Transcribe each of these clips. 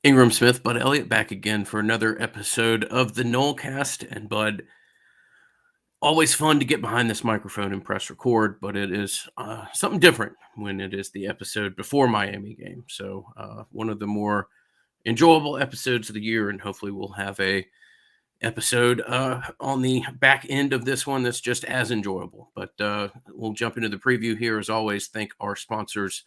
Ingram Smith, Bud Elliott, back again for another episode of the Nolecast. And Bud, always fun to get behind this microphone and press record, but it is something different when it is the episode before Miami game. So one of the more enjoyable episodes of the year, and hopefully we'll have a episode on the back end of this one that's just as enjoyable. But we'll jump into the preview here. As always, thank our sponsors,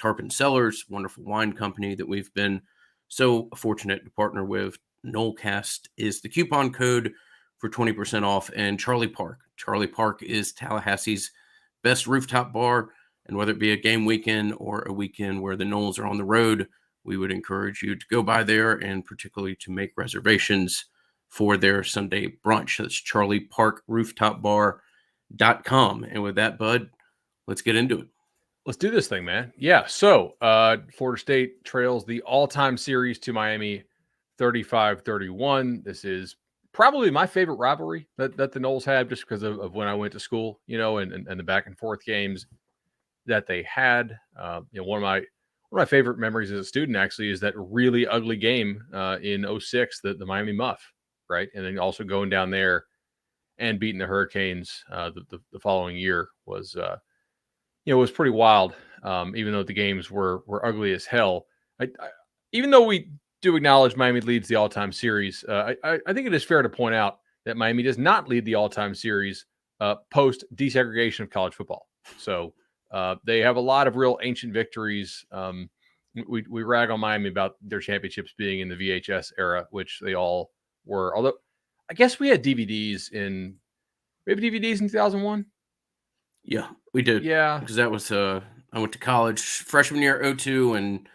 Tarpon Cellars, wonderful wine company that we've been so fortunate to partner with. Nolecast is the coupon code for 20% off, and Charlie Park. Charlie Park is Tallahassee's best rooftop bar, and whether it be a game weekend or a weekend where the Noles are on the road, we would encourage you to go by there and particularly to make reservations for their Sunday brunch. That's charlieparkrooftopbar.com. And with that, Bud, let's get into it. Let's do this thing, man. Yeah. So Florida State trails the all-time series to Miami 35-31. This is probably my favorite rivalry that the Noles had, just because of when I went to school, and the back and forth games that they had. One of my favorite memories as a student actually is that really ugly game in 06, the Miami Muff, right? And then also going down there and beating the Hurricanes the following year was was pretty wild. Even though the games were ugly as hell. Even though we do acknowledge Miami leads the all-time series, I think it is fair to point out that Miami does not lead the all-time series post desegregation of college football. So they have a lot of real ancient victories. We rag on Miami about their championships being in the VHS era, which they all were. Although I guess we had DVDs in 2001. Yeah, we did. Yeah, because that was I went to college freshman year 02, and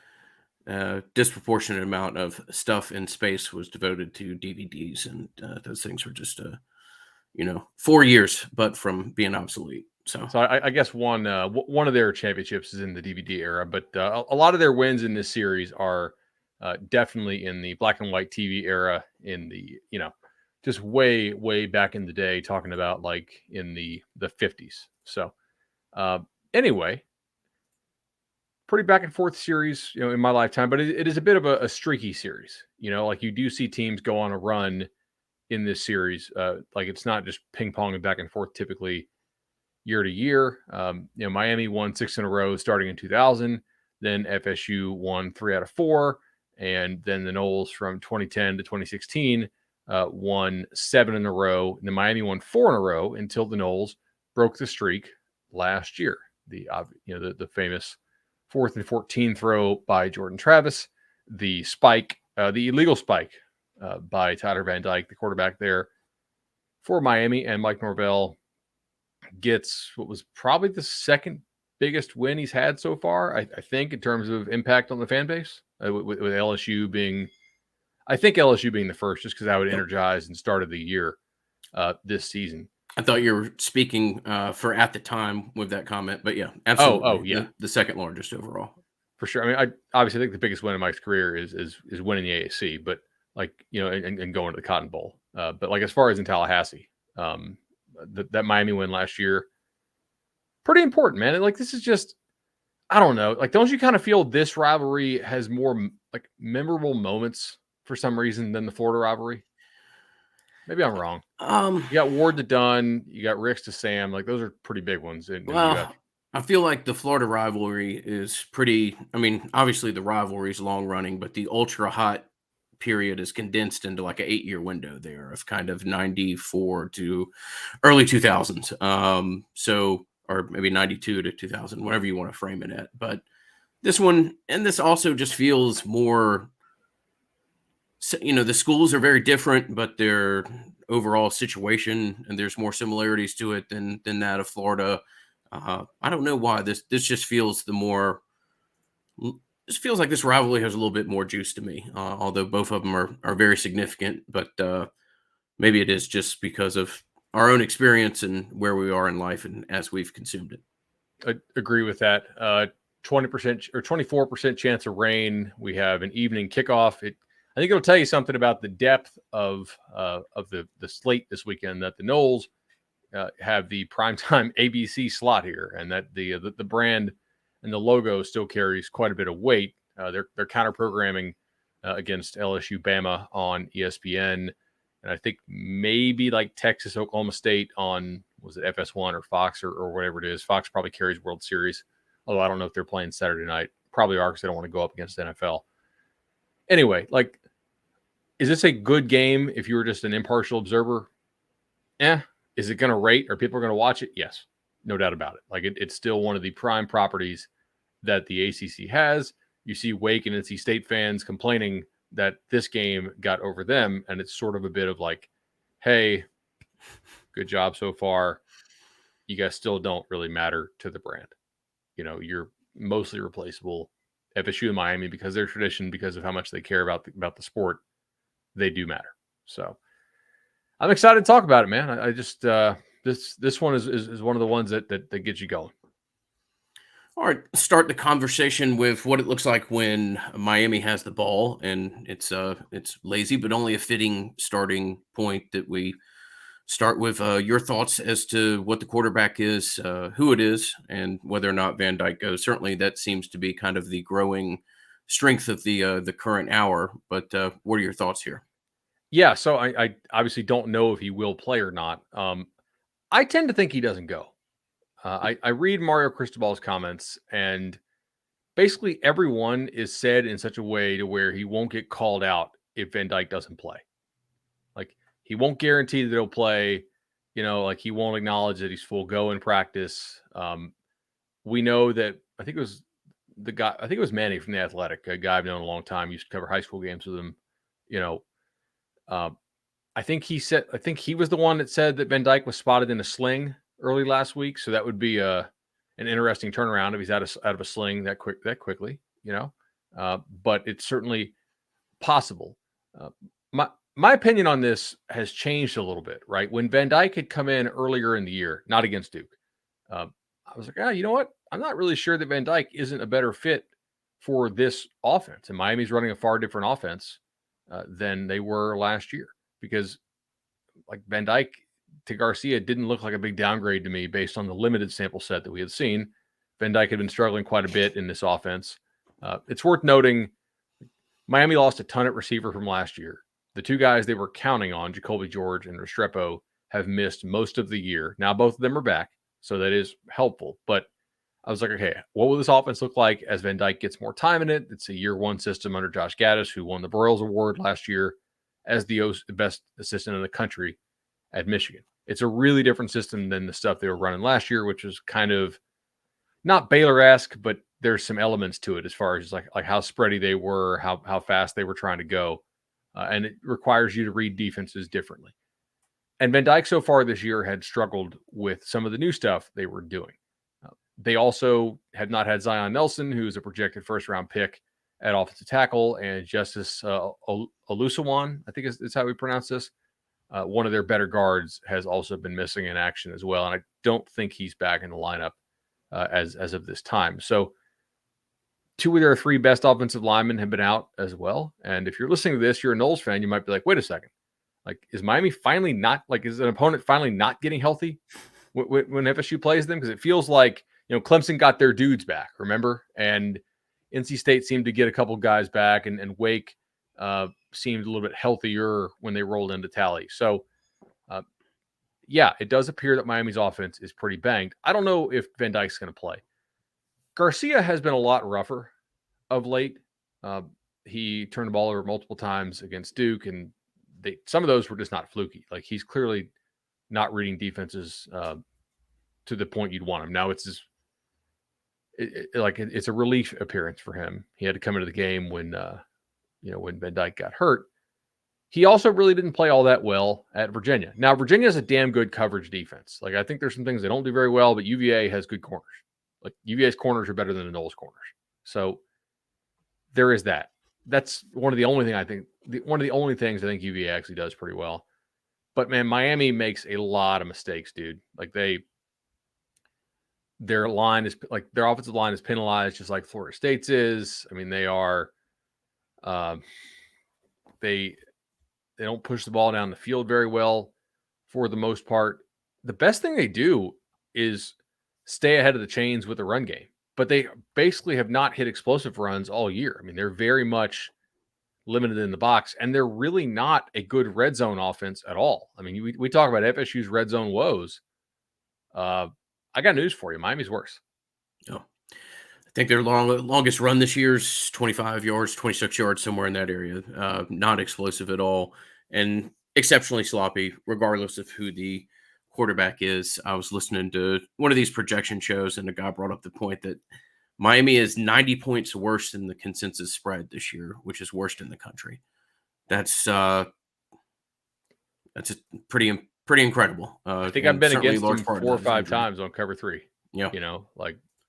disproportionate amount of stuff in space was devoted to DVDs, and those things were just 4 years, but from being obsolete. So I guess one of their championships is in the DVD era, but a lot of their wins in this series are definitely in the black and white TV era, in the just way back in the day, talking about like in the 50s. So anyway, pretty back and forth series, in my lifetime, but it is a bit of a streaky series. Like you do see teams go on a run in this series. Like it's not just ping pong and back and forth typically year to year. Miami won 6 in a row starting in 2000. Then FSU won 3 out of 4. And then the Noles from 2010 to 2016 won 7 in a row. And then Miami won 4 in a row until the Noles broke the streak last year. The famous 4th and 14 throw by Jordan Travis, the illegal spike by Tyler Van Dyke, the quarterback there for Miami, and Mike Norvell gets what was probably the second biggest win he's had so far, I think, in terms of impact on the fan base, with LSU being, I think LSU being the first, just because I would energize and started the year this season. I thought you were speaking for at the time with that comment, but yeah, absolutely. Oh yeah, the second largest overall, for sure. I mean, I obviously think the biggest win in Mike's career is winning the AAC, but like and going to the Cotton Bowl. But like as far as in Tallahassee, that Miami win last year, pretty important, man. And like this is just, I don't know, like don't you kind of feel this rivalry has more like memorable moments for some reason than the Florida rivalry? Maybe I'm wrong. You got Ward to Dunn, you got Ricks to Sam. Like those are pretty big ones. I feel like the Florida rivalry is pretty. I mean, obviously the rivalry is long running, but the ultra hot period is condensed into like an 8-year window there of kind of 94 to early 2000s. So, or maybe 92 to 2000, whatever you want to frame it at. But this one, and this also just feels more, the schools are very different, but their overall situation, and there's more similarities to it than that of Florida. I don't know why this just feels this feels like this rivalry has a little bit more juice to me, although both of them are very significant. But maybe it is just because of our own experience and where we are in life and as we've consumed it. I agree with that. 20% or 24% chance of rain. We have an evening kickoff. I think it'll tell you something about the depth of the slate this weekend, that the Noles have the primetime ABC slot here, and that the brand and the logo still carries quite a bit of weight. They're counter programming against LSU Bama on ESPN, and I think maybe like Texas Oklahoma State on, was it FS1 or Fox or whatever it is. Fox probably carries World Series, although I don't know if they're playing Saturday night. Probably are because they don't want to go up against the NFL. Anyway, like, is this a good game if you were just an impartial observer? Is it going to rate? Are people going to watch it? Yes, no doubt about it. Like, it's still one of the prime properties that the ACC has. You see Wake and NC State fans complaining that this game got over them, and it's sort of a bit of like, hey, good job so far. You guys still don't really matter to the brand. You know, you're mostly replaceable. FSU and Miami, because their tradition, because of how much they care about the sport, they do matter. So I'm excited to talk about it, man. I just this one is one of the ones that gets you going. All right, start the conversation with what it looks like when Miami has the ball, and it's lazy, but only a fitting starting point that we start with your thoughts as to what the quarterback is, who it is, and whether or not Van Dyke goes. Certainly, that seems to be kind of the growing strength of the current hour. But what are your thoughts here? Yeah, so I obviously don't know if he will play or not. I tend to think he doesn't go. I read Mario Cristobal's comments, and basically everyone is said in such a way to where he won't get called out if Van Dyke doesn't play. Like, he won't guarantee that he'll play. You know, like, he won't acknowledge that he's full go in practice. We know that, I think it was the guy. I think it was Manny from the Athletic, a guy I've known a long time. Used to cover high school games with him. You know, uh, I think he was the one that said that Van Dyke was spotted in a sling early last week. So that would be an interesting turnaround if he's out of a sling that quickly, you know. But it's certainly possible. Uh, my opinion on this has changed a little bit, right? When Van Dyke had come in earlier in the year, not against Duke, uh, I was like, you know what? I'm not really sure that Van Dyke isn't a better fit for this offense. And Miami's running a far different offense than they were last year, because like Van Dyke to Garcia didn't look like a big downgrade to me based on the limited sample set that we had seen. Van Dyke had been struggling quite a bit in this offense. It's worth noting Miami lost a ton at receiver from last year. The two guys they were counting on, Jacoby George and Restrepo, have missed most of the year. Now both of them are back, so that is helpful. But I was like, okay, what will this offense look like as Van Dyke gets more time in it? It's a year one system under Josh Gaddis, who won the Broyles Award last year as the best assistant in the country at Michigan. It's a really different system than the stuff they were running last year, which was kind of not Baylor-esque, but there's some elements to it as far as like how spready they were, how fast they were trying to go. And it requires you to read defenses differently. And Van Dyke so far this year had struggled with some of the new stuff they were doing. They also have not had Zion Nelson, who's a projected first-round pick at offensive tackle, and Justice Olusewan, I think is how we pronounce this. One of their better guards has also been missing in action as well, and I don't think he's back in the lineup as of this time. So two of their three best offensive linemen have been out as well. And if you're listening to this, you're a Knowles fan, you might be like, wait a second. Like, is Miami finally not, like, is an opponent finally not getting healthy when FSU plays them? Because it feels like, you know, Clemson got their dudes back, remember? And NC State seemed to get a couple guys back, and Wake seemed a little bit healthier when they rolled into Tally. So, yeah, it does appear that Miami's offense is pretty banged. I don't know if Van Dyke's going to play. Garcia has been a lot rougher of late. He turned the ball over multiple times against Duke, and some of those were just not fluky. Like, he's clearly not reading defenses to the point you'd want him. Now it's it's a relief appearance for him. He had to come into the game when Van Dyke got hurt. He also really didn't play all that well at Virginia. Now, Virginia has a damn good coverage defense. Like, I think there's some things they don't do very well, but UVA has good corners. Like, UVA's corners are better than the Knowles corners. So there is that. That's one of the only things I think UVA actually does pretty well. But man, Miami makes a lot of mistakes, dude. Like, their offensive line is penalized just like Florida State's is. I mean, they are they don't push the ball down the field very well for the most part. The best thing they do is stay ahead of the chains with the run game, but they basically have not hit explosive runs all year. I mean, they're very much limited in the box, and they're really not a good red zone offense at all. I mean, we talk about FSU's red zone woes. I got news for you. Miami's worse. Oh, I think their longest run this year's 25 yards, 26 yards, somewhere in that area. Not explosive at all, and exceptionally sloppy, regardless of who the quarterback is. I was listening to one of these projection shows, and a guy brought up the point that Miami is 90 points worse than the consensus spread this year, which is worst in the country. That's pretty incredible. I think I've And been certainly a against large them part of 4 or that is 5 injury. times on cover 3. Yeah.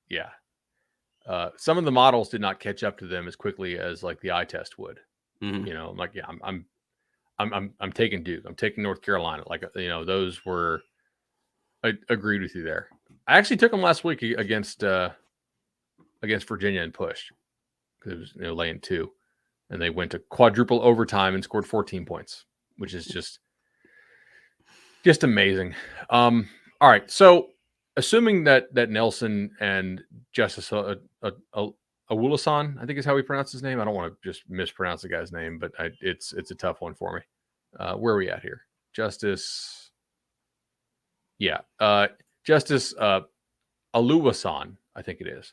Yeah. Some of the models did not catch up to them as quickly as like the eye test would. Mhm. I'm like, yeah, I'm taking Duke. I'm taking North Carolina. Like, those were. I agreed with you there. I actually took them last week against Virginia and pushed because it was laying 2, and they went to quadruple overtime and scored 14 points, which is just amazing. All right, so assuming that Nelson and Justice Awulasan, I think is how we pronounce his name. I don't want to just mispronounce the guy's name, but it's a tough one for me. Where are we at here? Justice, yeah, Justice Aluwasan, I think it is.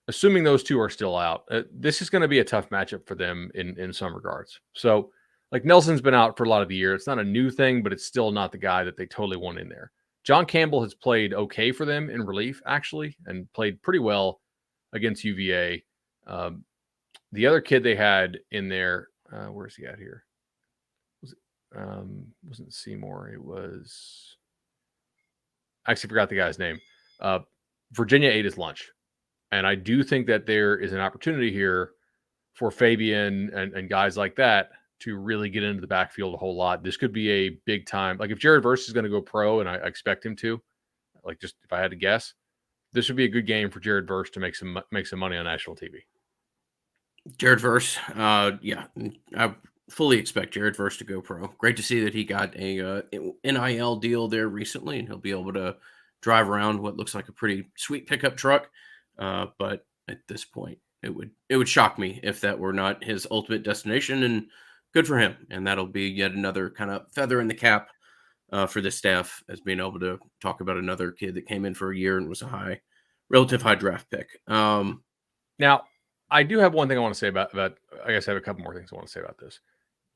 Assuming those two are still out, this is going to be a tough matchup for them in some regards. So, like Nelson's been out for a lot of the year. It's not a new thing, but it's still not the guy that they totally want in there. John Campbell has played okay for them in relief, actually, and played pretty well against UVA. The other kid they had in there, where's he at here? Wasn't Seymour. It was. I actually forgot the guy's name. Virginia ate his lunch. And I do think that there is an opportunity here for Fabian and guys like that to really get into the backfield a whole lot. This could be a big time. Like if Jared Verse is going to go pro, and I expect him to, like just if I had to guess, this would be a good game for Jared Verse to make some money on national TV. Jared Verse, yeah, I fully expect Jared Verse to go pro. Great to see that he got a NIL deal there recently, and he'll be able to drive around what looks like a pretty sweet pickup truck. But at this point, it would shock me if that were not his ultimate destination. And good for him. And that'll be yet another kind of feather in the cap for the staff, as being able to talk about another kid that came in for a year and was a relative high draft pick. Now, I do have one thing I want to say about. I guess I have a couple more things I want to say about this.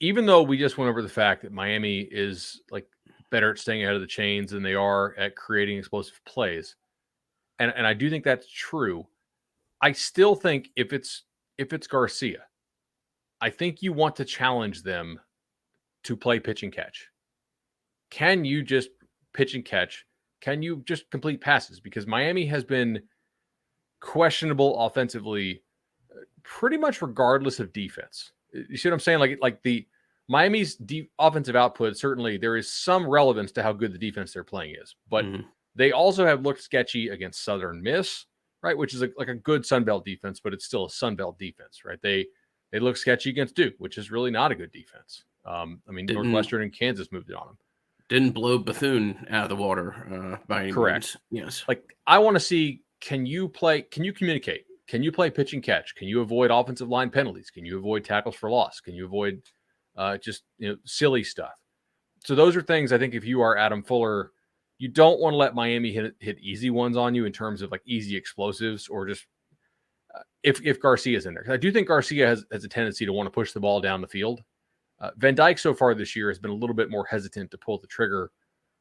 Even though we just went over the fact that Miami is like better at staying ahead of the chains than they are at creating explosive plays, and I do think that's true. I still think if it's Garcia, I think you want to challenge them to play pitch and catch. Can you just pitch and catch? Can you just complete passes? Because Miami has been questionable offensively pretty much regardless of defense. You see what I'm saying? Like the Miami's offensive output, certainly there is some relevance to how good the defense they're playing is, but they also have looked sketchy against Southern Miss, right? Which is like a good Sun Belt defense, but it's still a Sun Belt defense, right? They look sketchy against Duke, which is really not a good defense. I mean, Northwestern and Kansas moved it on them. Didn't blow Bethune out of the water by any Correct. means. Yes. Like I want to see, can you communicate? Can you play pitch and catch? Can you avoid offensive line penalties? Can you avoid tackles for loss? Can you avoid just silly stuff? So those are things I think if you are Adam Fuller, you don't want to let Miami hit easy ones on you in terms of like easy explosives or just if Garcia's in there. I do think Garcia has a tendency to want to push the ball down the field. Van Dyke so far this year has been a little bit more hesitant to pull the trigger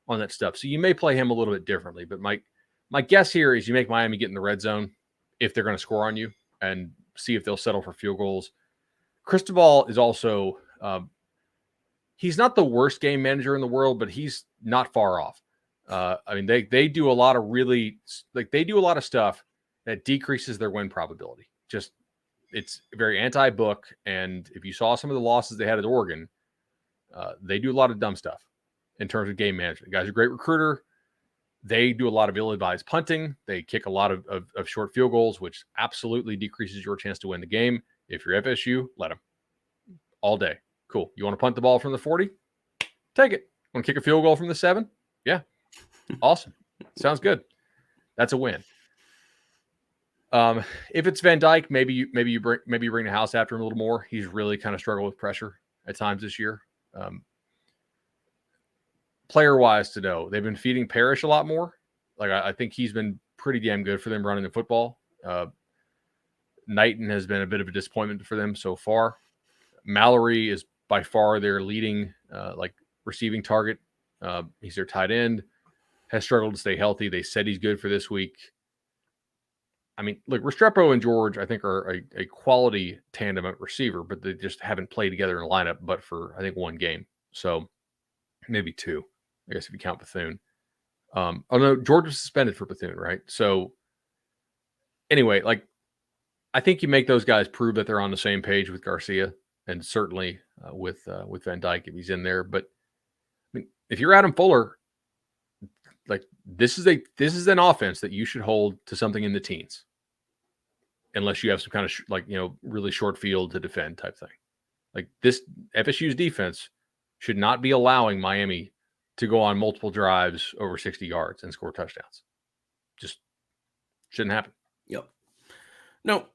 on that stuff. So you may play him a little bit differently. But my guess here is you make Miami get in the red zone if they're going to score on you and see if they'll settle for field goals. Cristobal is also he's not the worst game manager in the world, but he's not far off. I mean, they do a lot of stuff that decreases their win probability. Just it's very anti-book, and if you saw some of the losses they had at Oregon, they do a lot of dumb stuff in terms of game management. The guy's a great recruiter. They do a lot of ill-advised punting. They kick a lot of short field goals, which absolutely decreases your chance to win the game. If you're FSU, let them all day. Cool. You want to punt the ball from the 40? Take it. Want to kick a field goal from the 7? Yeah. Awesome. Sounds good. That's a win. If it's Van Dyke, maybe you bring the house after him a little more. He's really kind of struggled with pressure at times this year. Um, Player wise, to know they've been feeding Parrish a lot more. Like I think he's been pretty damn good for them running the football. Knighton has been a bit of a disappointment for them so far. Mallory is by far their leading like receiving target. He's their tight end. Has struggled to stay healthy. They said he's good for this week. I mean, look, Restrepo and George, I think, are a quality tandem at receiver, but they just haven't played together in a lineup, but for, I think, one game. So maybe two, I guess, if you count Bethune. Oh, no, George was suspended for Bethune, right? So anyway, like, I think you make those guys prove that they're on the same page with Garcia and certainly with Van Dyke if he's in there. But I mean, if you're Adam Fuller, like this is an offense that you should hold to something in the teens, unless you have some kind of really short field to defend type thing. Like this FSU's defense should not be allowing Miami to go on multiple drives over 60 yards and score touchdowns. Just shouldn't happen. Yep. No,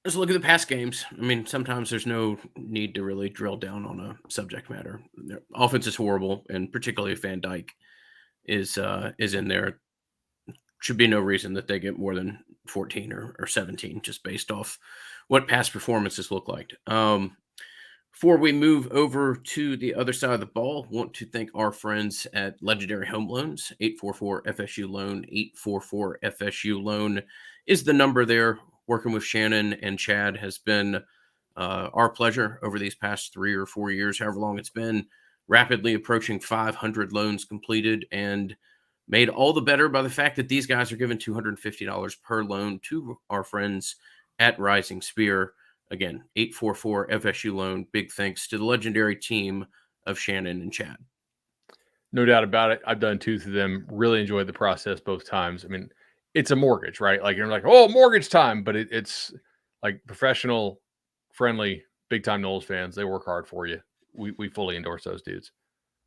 let's look at the past games. I mean, sometimes there's no need to really drill down on a subject matter. Their offense is horrible, and particularly if Van Dyke is in there, should be no reason that they get more than 14 or 17 just based off what past performances look like. Before we move over to the other side of the ball, want to thank our friends at Legendary Home Loans. 844 FSU Loan. 844 FSU Loan is the number there. Working with Shannon and Chad has been our pleasure over these past 3 or 4 years, however long it's been. Rapidly approaching 500 loans completed, and made all the better by the fact that these guys are giving $250 per loan to our friends at Rising Spear. Again, 844 FSU Loan. Big thanks to the legendary team of Shannon and Chad. No doubt about it. I've done two through them. Really enjoyed the process both times. I mean, it's a mortgage, right? Like you're like, oh, mortgage time, but it's like professional, friendly, big time Knowles fans. They work hard for you. We fully endorse those dudes.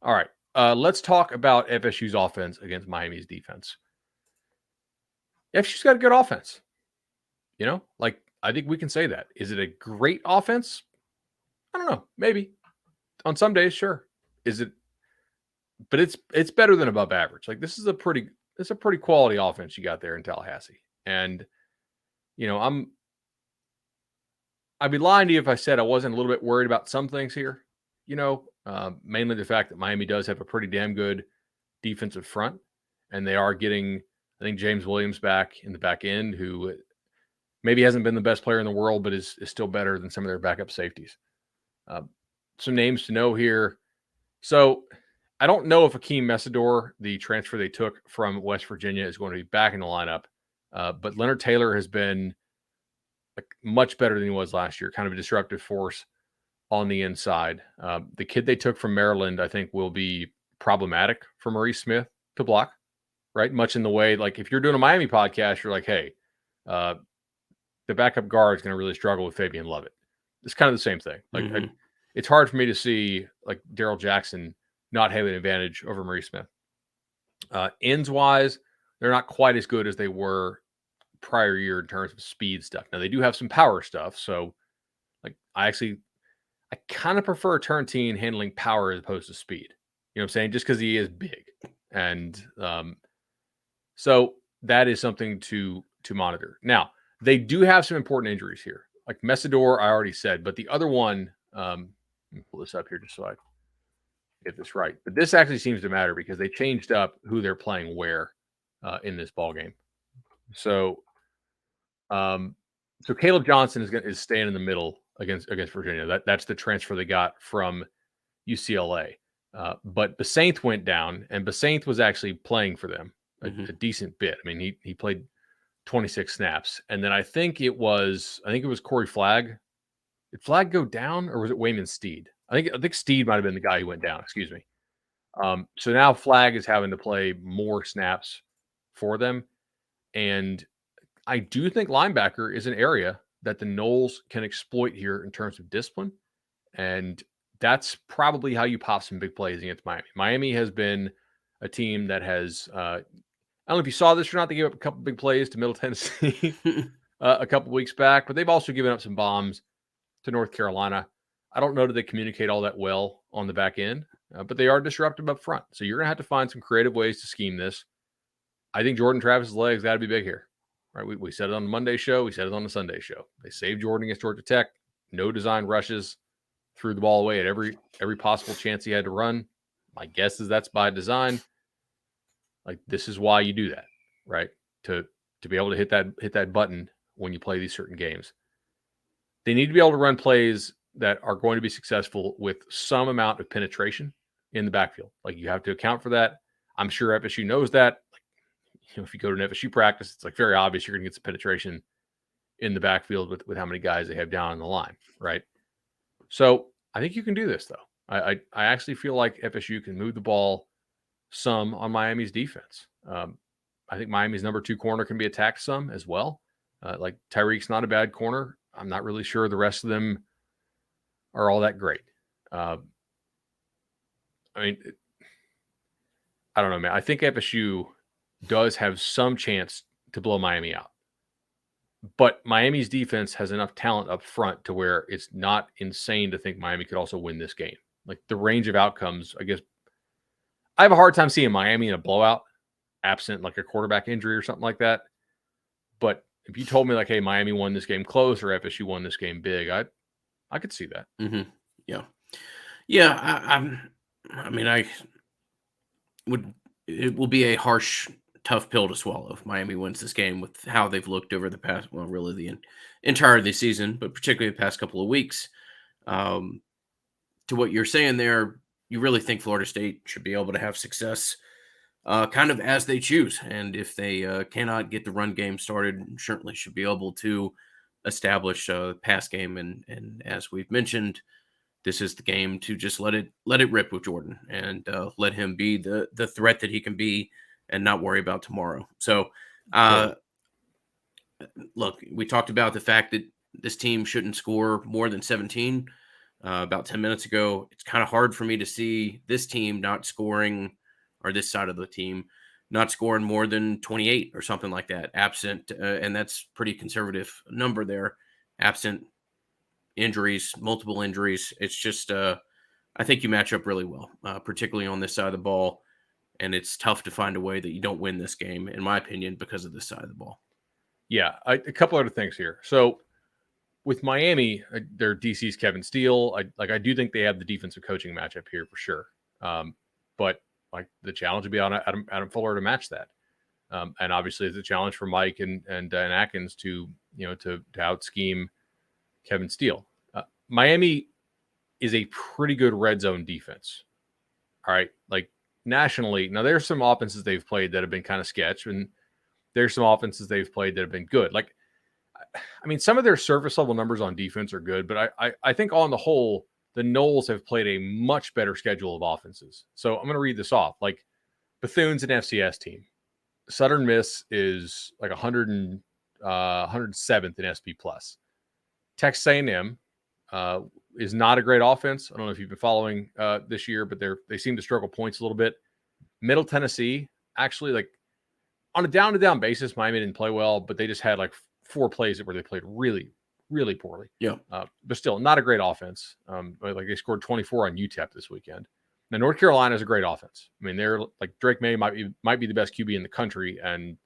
All right. Let's talk about FSU's offense against Miami's defense. FSU's got a good offense. Like I think we can say that. Is it a great offense? I don't know. Maybe on some days, sure. Is it? But it's better than above average. Like this is a pretty quality offense you got there in Tallahassee. And I'd be lying to you if I said I wasn't a little bit worried about some things here. Mainly the fact that Miami does have a pretty damn good defensive front, and they are getting, I think, James Williams back in the back end, who maybe hasn't been the best player in the world, but is still better than some of their backup safeties. Some names to know here. So I don't know if Akeem Messidor, the transfer they took from West Virginia, is going to be back in the lineup. But Leonard Taylor has been much better than he was last year, kind of a disruptive force on the inside. The kid they took from Maryland, I think, will be problematic for Maurice Smith to block, right? Much in the way, like if you're doing a Miami podcast, you're like, hey, the backup guard is going to really struggle with Fabian Lovett. It's kind of the same thing. Like it's hard for me to see like Daryl Jackson not having an advantage over Maurice Smith. Ends wise, they're not quite as good as they were prior year in terms of speed stuff. Now they do have some power stuff. So like I kind of prefer Turntine handling power as opposed to speed. You know what I'm saying? Just because he is big. And so that is something to monitor. Now, they do have some important injuries here. Like Messidor, I already said, but the other one, let me pull this up here just so I get this right. But this actually seems to matter because they changed up who they're playing where in this ball game. So, Caleb Johnson is staying in the middle against Virginia. That's the transfer they got from UCLA. But Basainth went down, and Basainth was actually playing for them a decent bit. I mean, he played 26 snaps, and then I think it was Corey Flagg. Did Flagg go down, or was it Wayman Steed? I think Steed might have been the guy who went down. Excuse me. So now Flagg is having to play more snaps for them, and I do think linebacker is an area that the Noles can exploit here in terms of discipline, and that's probably how you pop some big plays against Miami. Miami has been a team that has, I don't know if you saw this or not, they gave up a couple big plays to Middle Tennessee a couple weeks back, but they've also given up some bombs to North Carolina. I don't know that they communicate all that well on the back end, but they are disruptive up front. So you're going to have to find some creative ways to scheme this. I think Jordan Travis's legs got to be big here. Right? We said it on the Monday show. We said it on the Sunday show. They saved Jordan against Georgia Tech. No design rushes. Threw the ball away at every possible chance he had to run. My guess is that's by design. Like, this is why you do that, right? To be able to hit that button when you play these certain games. They need to be able to run plays that are going to be successful with some amount of penetration in the backfield. Like, you have to account for that. I'm sure FSU knows that. Like, if you go to an FSU practice, it's like very obvious you're going to get some penetration in the backfield with how many guys they have down on the line, right? So I think you can do this, though. I actually feel like FSU can move the ball some on Miami's defense. I think Miami's number 2 corner can be attacked some as well. Like, Tyreek's not a bad corner. I'm not really sure the rest of them are all that great. I mean, I don't know, man. I think FSU does have some chance to blow Miami out. But Miami's defense has enough talent up front to where it's not insane to think Miami could also win this game. Like, the range of outcomes, I guess, I have a hard time seeing Miami in a blowout, absent like a quarterback injury or something like that. But if you told me like, hey, Miami won this game close or FSU won this game big, I could see that. Mm-hmm. Yeah. Yeah. I mean, it will be a harsh, tough pill to swallow if Miami wins this game with how they've looked over the past, well, really the entire of the season, but particularly the past couple of weeks. To what you're saying there, you really think Florida State should be able to have success kind of as they choose. And if they cannot get the run game started, certainly should be able to establish a pass game. And as we've mentioned, this is the game to just let it rip with Jordan and let him be the threat that he can be and not worry about tomorrow. So, Totally. look, we talked about the fact that this team shouldn't score more than 17 about 10 minutes ago. It's kind of hard for me to see this team not scoring, or this side of the team not scoring more than 28 or something like that, absent, and that's pretty conservative number there, absent injuries, multiple injuries. It's just, I think you match up really well, particularly on this side of the ball. And it's tough to find a way that you don't win this game, in my opinion, because of this side of the ball. Yeah, a couple other things here. So with Miami, their DC's Kevin Steele. I do think they have the defensive coaching matchup here for sure. But like, the challenge would be on Adam Fuller to match that. And obviously it's a challenge for Mike and Atkins to out scheme Kevin Steele. Miami is a pretty good red zone defense. All right. Like, nationally, now there's some offenses they've played that have been kind of sketch, and there's some offenses they've played that have been good. Like, I mean, some of their surface level numbers on defense are good, but I think on the whole, the Noles have played a much better schedule of offenses. So I'm going to read this off. Like, Bethune's an FCS team. Southern Miss is like 107th in SP plus. Texas A&M is not a great offense. I don't know if you've been following this year, but they seem to struggle points a little bit. Middle Tennessee, actually, like, on a down-to-down basis, Miami didn't play well, but they just had like 4 plays where they played really, really poorly. Yeah. But still, not a great offense. Like, they scored 24 on UTEP this weekend. Now, North Carolina is a great offense. I mean, they're like, Drake May might be the best QB in the country. And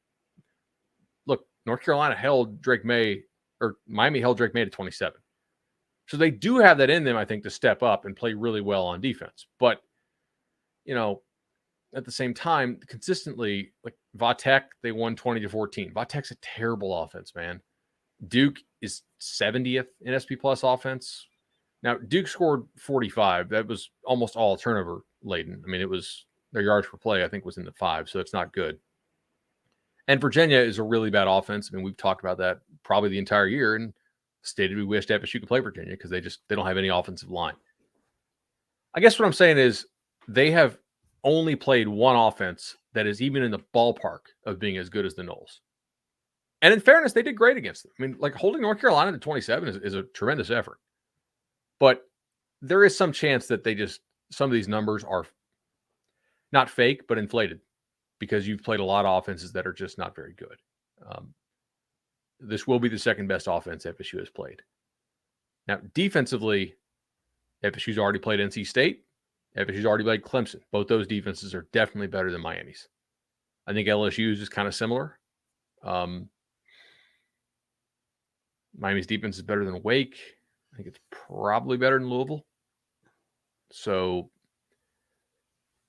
look, North Carolina held Drake May, or Miami held Drake May to 27. So they do have that in them, I think, to step up and play really well on defense. But, at the same time, consistently, like, Vatek, they won 20-14. Vatek's a terrible offense, man. Duke is 70th in SP plus offense. Now, Duke scored 45. That was almost all turnover laden. I mean, it was their yards per play, I think, was in the 5, so it's not good. And Virginia is a really bad offense. I mean, we've talked about that probably the entire year and stated we wished FSU could play Virginia because they don't have any offensive line. I guess what I'm saying is they have only played one offense that is even in the ballpark of being as good as the Noles. And in fairness, they did great against them. I mean, like, holding North Carolina to 27 is a tremendous effort. But there is some chance that some of these numbers are not fake, but inflated because you've played a lot of offenses that are just not very good. this will be the second best offense FSU has played. Now, defensively, FSU's already played NC State. FSU's already played Clemson. Both those defenses are definitely better than Miami's. I think LSU's is kind of similar. Miami's defense is better than Wake. I think it's probably better than Louisville. So,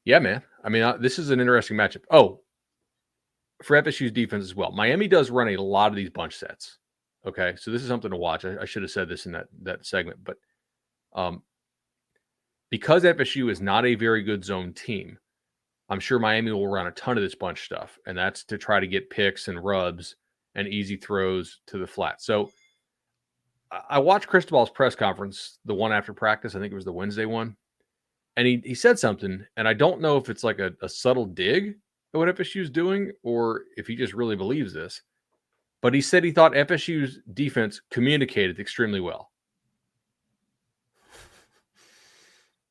yeah, man. I mean, this is an interesting matchup. Oh, for FSU's defense as well. Miami does run a lot of these bunch sets. Okay, so this is something to watch. I should have said this in that segment, but because FSU is not a very good zone team, I'm sure Miami will run a ton of this bunch stuff, and that's to try to get picks and rubs and easy throws to the flat. So I watched Cristobal's press conference, the one after practice. I think it was the Wednesday one. And he said something, and I don't know if it's like a subtle dig at what FSU is doing or if he just really believes this. But he said he thought FSU's defense communicated extremely well.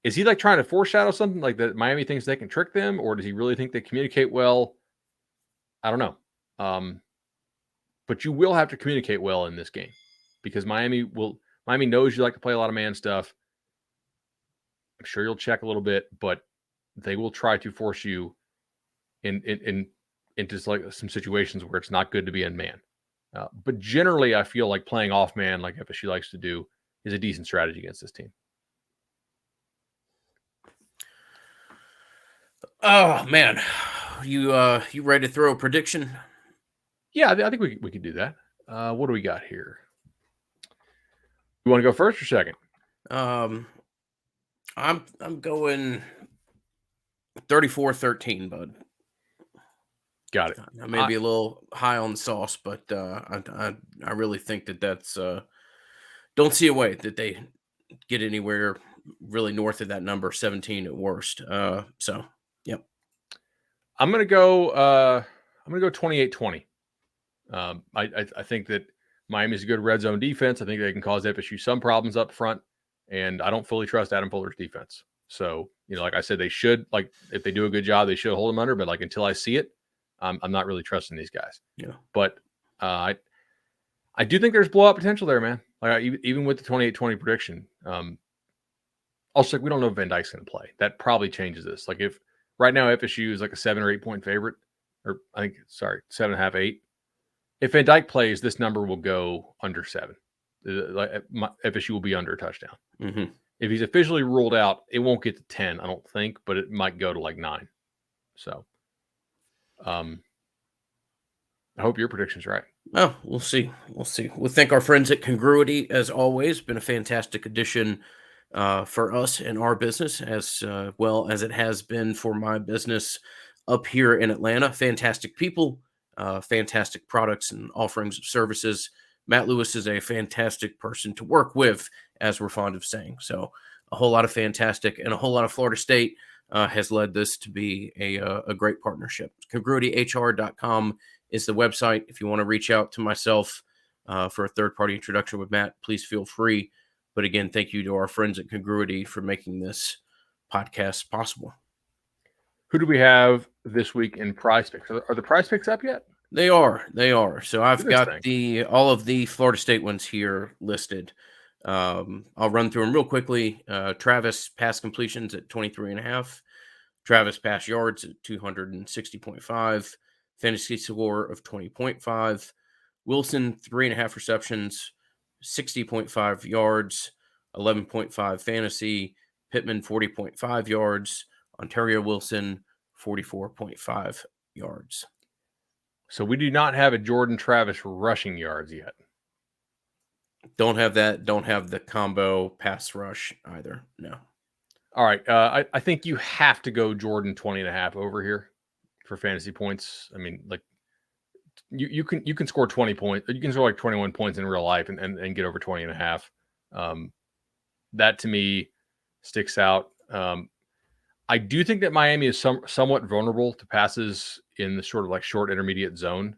Is he like trying to foreshadow something like that Miami thinks they can trick them, or does he really think they communicate well? I don't know. But you will have to communicate well in this game because Miami knows you like to play a lot of man stuff. I'm sure you'll check a little bit, but they will try to force you into like some situations where it's not good to be in man. But generally, I feel like playing off man, like FSU likes to do, is a decent strategy against this team. Oh man, you ready to throw a prediction? Yeah, I think we could do that. What do we got here? You want to go first or second? I'm going 34-13, bud. Got it. I may be a little high on the sauce, but I really think that's don't see a way that they get anywhere really north of that number, 17 at worst. So yep. I'm gonna go 28-20. I think that Miami's a good red zone defense. I think they can cause FSU some problems up front, and I don't fully trust Adam Fuller's defense. So, like I said, they should, like, if they do a good job, they should hold them under. But like until I see it, I'm not really trusting these guys. Yeah. But I do think there's blowout potential there, man. Like even with the 28-20 prediction. Also, like, we don't know if Van Dyke's going to play. That probably changes this. Like if right now FSU is like a 7 or 8 point favorite, or 7.5, 8. If Van Dyke plays, this number will go under 7. Like FSU will be under a touchdown. Mm-hmm. If he's officially ruled out, it won't get to 10, I don't think, but it might go to like 9. So, I hope your prediction's right. Oh, we'll see. We'll see. We'll thank our friends at Congruity, as always. Been a fantastic addition for us in our business, as well as it has been for my business up here in Atlanta. Fantastic people, fantastic products and offerings of services. Matt Lewis is a fantastic person to work with, as we're fond of saying. So a whole lot of fantastic and a whole lot of Florida State has led this to be a great partnership. CongruityHR.com is the website. If you want to reach out to myself for a third-party introduction with Matt, please feel free. But again, thank you to our friends at Congruity for making this podcast possible. Who do we have this week in Prize Picks? Are the Prize Picks up yet? They are. So I've got all of the Florida State ones here listed. I'll run through them real quickly. Travis pass completions at 23.5. Travis pass yards at 260.5. Fantasy score of 20.5. Wilson, 3.5 receptions, 60.5 yards, 11.5 fantasy. Pittman, 40.5 yards. Ontario Wilson, 44.5 yards. So we do not have a Jordan Travis rushing yards yet. Don't have that. Don't have the combo pass rush either. No. All right. I think you have to go Jordan 20.5 over here for fantasy points. I mean, like you can score 20 points. You can score like 21 points in real life and get over 20.5. That to me sticks out. I do think that Miami is somewhat vulnerable to passes in the sort of like short intermediate zone,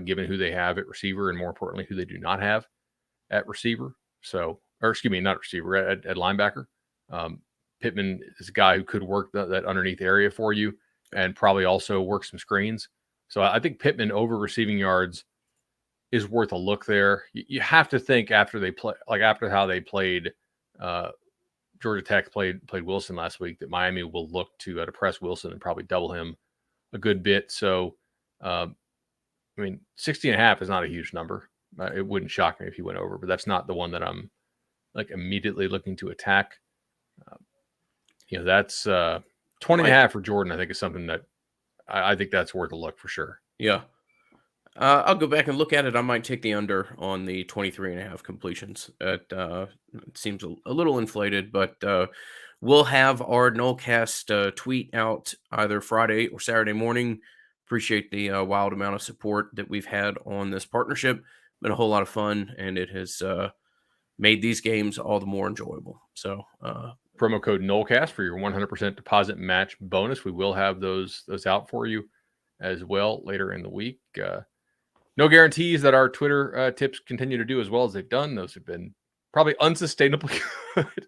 given who they have at receiver and more importantly, who they do not have at receiver. So, or excuse me, not receiver, at linebacker. Pittman is a guy who could work that underneath area for you and probably also work some screens. So I think Pittman over receiving yards is worth a look there. You have to think after they play, like after how they played, Georgia Tech played Wilson last week, that Miami will look to press Wilson and probably double him a good bit. So, I mean, 60.5 is not a huge number. It wouldn't shock me if he went over, but that's not the one that I'm like immediately looking to attack. That's 20.5 for Jordan. I think is something that I think that's worth a look for sure. Yeah. I'll go back and look at it. I might take the under on the 23.5 completions. It seems a little inflated, but we'll have our Nolecast tweet out either Friday or Saturday morning. Appreciate the wild amount of support that we've had on this partnership. Been a whole lot of fun, and it has made these games all the more enjoyable. So, promo code Nolecast for your 100% deposit match bonus. We will have those out for you as well later in the week. No guarantees that our Twitter tips continue to do as well as they've done. Those have been probably unsustainably good,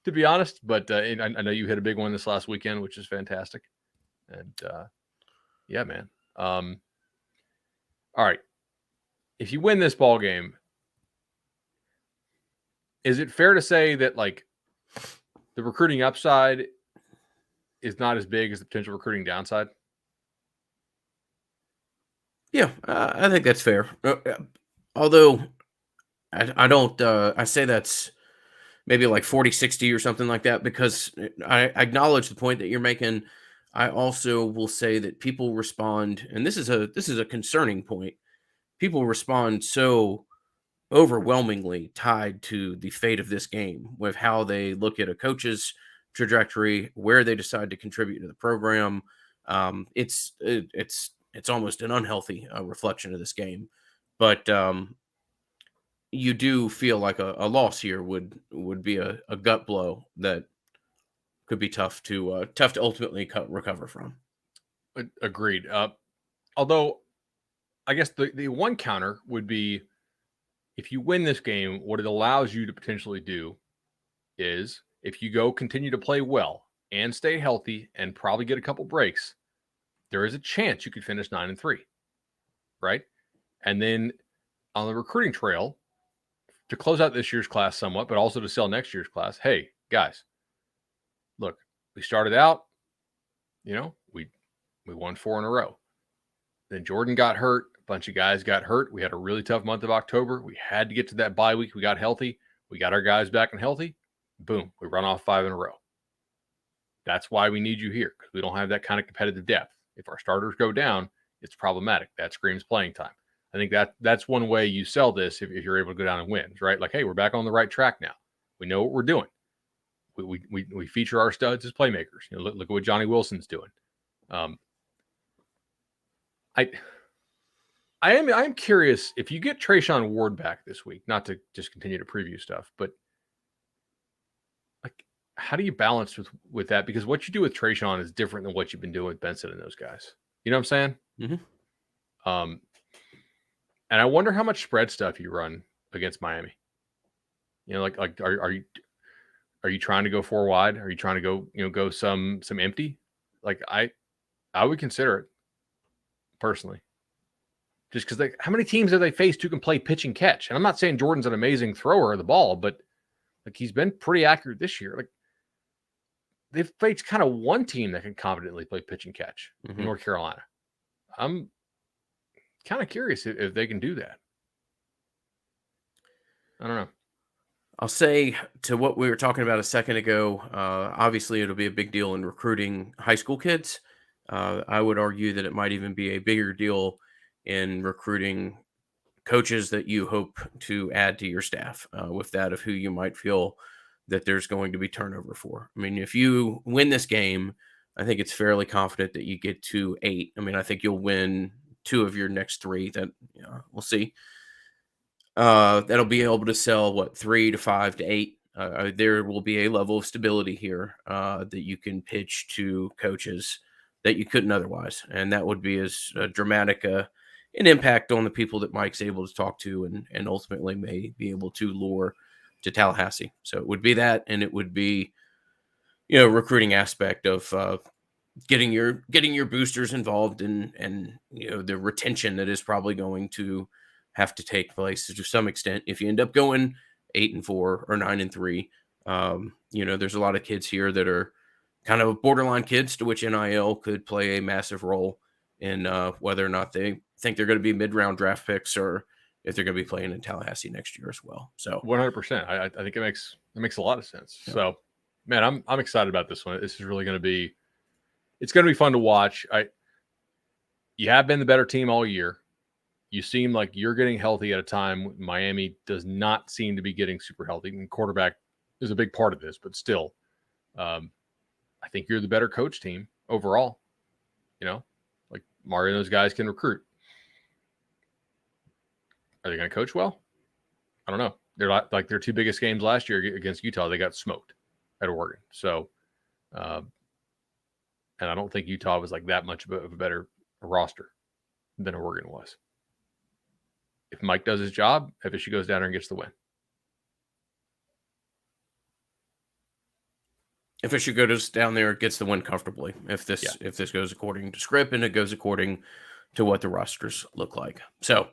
to be honest. But I know you hit a big one this last weekend, which is fantastic. And yeah, man. All right. If you win this ball game, is it fair to say that like the recruiting upside is not as big as the potential recruiting downside? Yeah, I think that's fair. Although I don't, I say that's maybe like 40-60 or something like that, because I acknowledge the point that you're making. I also will say that people respond, and this is a concerning point. People respond so overwhelmingly tied to the fate of this game with how they look at a coach's trajectory, where they decide to contribute to the program. It's almost an unhealthy reflection of this game, but you do feel like a loss here would be a gut blow that could be tough to ultimately recover from. Agreed. Although I guess the one counter would be, if you win this game, what it allows you to potentially do is, if you go continue to play well and stay healthy and probably get a couple breaks, there is a chance you could finish 9-3, right? And then on the recruiting trail, to close out this year's class somewhat, but also to sell next year's class, hey, guys, look, we started out, we won 4 in a row. Then Jordan got hurt. A bunch of guys got hurt. We had a really tough month of October. We had to get to that bye week. We got healthy. We got our guys back and healthy. Boom, we run off 5 in a row. That's why we need you here, because we don't have that kind of competitive depth. If our starters go down, it's problematic. That screams playing time. I think that's one way you sell this if you're able to go down and win, right? Like, hey, we're back on the right track now. We know what we're doing. We feature our studs as playmakers. Look at what Johnny Wilson's doing. I am curious, if you get Trayshawn Ward back this week, not to just continue to preview stuff, but like, how do you balance with that? Because what you do with Trayshawn is different than what you've been doing with Benson and those guys. You know what I'm saying? Mm-hmm. And I wonder how much spread stuff you run against Miami. Like are you trying to go 4 wide? Are you trying to go some empty? Like, I would consider it personally. Just because how many teams have they faced who can play pitch and catch? And I'm not saying Jordan's an amazing thrower of the ball, but like, he's been pretty accurate this year. Like, they've faced kind of one team that can competently play pitch and catch in North Carolina. I'm kind of curious if they can do that. I don't know. I'll say to what we were talking about a second ago, obviously it'll be a big deal in recruiting high school kids. I would argue that it might even be a bigger deal in recruiting coaches that you hope to add to your staff, with that of who you might feel that there's going to be turnover for. I mean, if you win this game, I think it's fairly confident that you get to 8. I mean, I think you'll win 2 of your next 3. That we'll see. That'll be able to sell 3 to 5 to 8. There will be a level of stability here that you can pitch to coaches that you couldn't otherwise, and that would be as dramatic an impact on the people that Mike's able to talk to, and ultimately may be able to lure to Tallahassee. So it would be that, and it would be recruiting aspect of getting your boosters involved, and the retention that is probably going to have to take place to some extent. If you end up going 8-4 or 9-3, there's a lot of kids here that are kind of borderline kids to which NIL could play a massive role in whether or not they think they're going to be mid-round draft picks or if they're going to be playing in Tallahassee next year as well. So 100%. I think it makes a lot of sense. Yeah. So, man, I'm excited about this one. This is really going to be fun to watch. You have been the better team all year. You seem like you're getting healthy at a time Miami does not seem to be getting super healthy. And quarterback is a big part of this, but still, I think you're the better coach team overall. Like Mario and those guys can recruit. Are they going to coach well? I don't know. They're like their two biggest games last year against Utah, they got smoked at Oregon. So, and I don't think Utah was like that much of a better roster than Oregon was. If Mike does his job, FSU goes down there and gets the win. FSU goes down there, gets the win comfortably. If this goes according to script and it goes according to what the rosters look like. So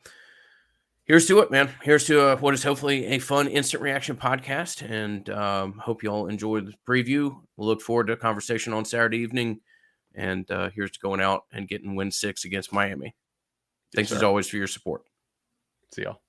here's to it, man. Here's to what is hopefully a fun instant reaction podcast. And hope you all enjoyed the preview. We'll look forward to a conversation on Saturday evening. And here's to going out and getting win 6 against Miami. Thanks as always for your support. See y'all.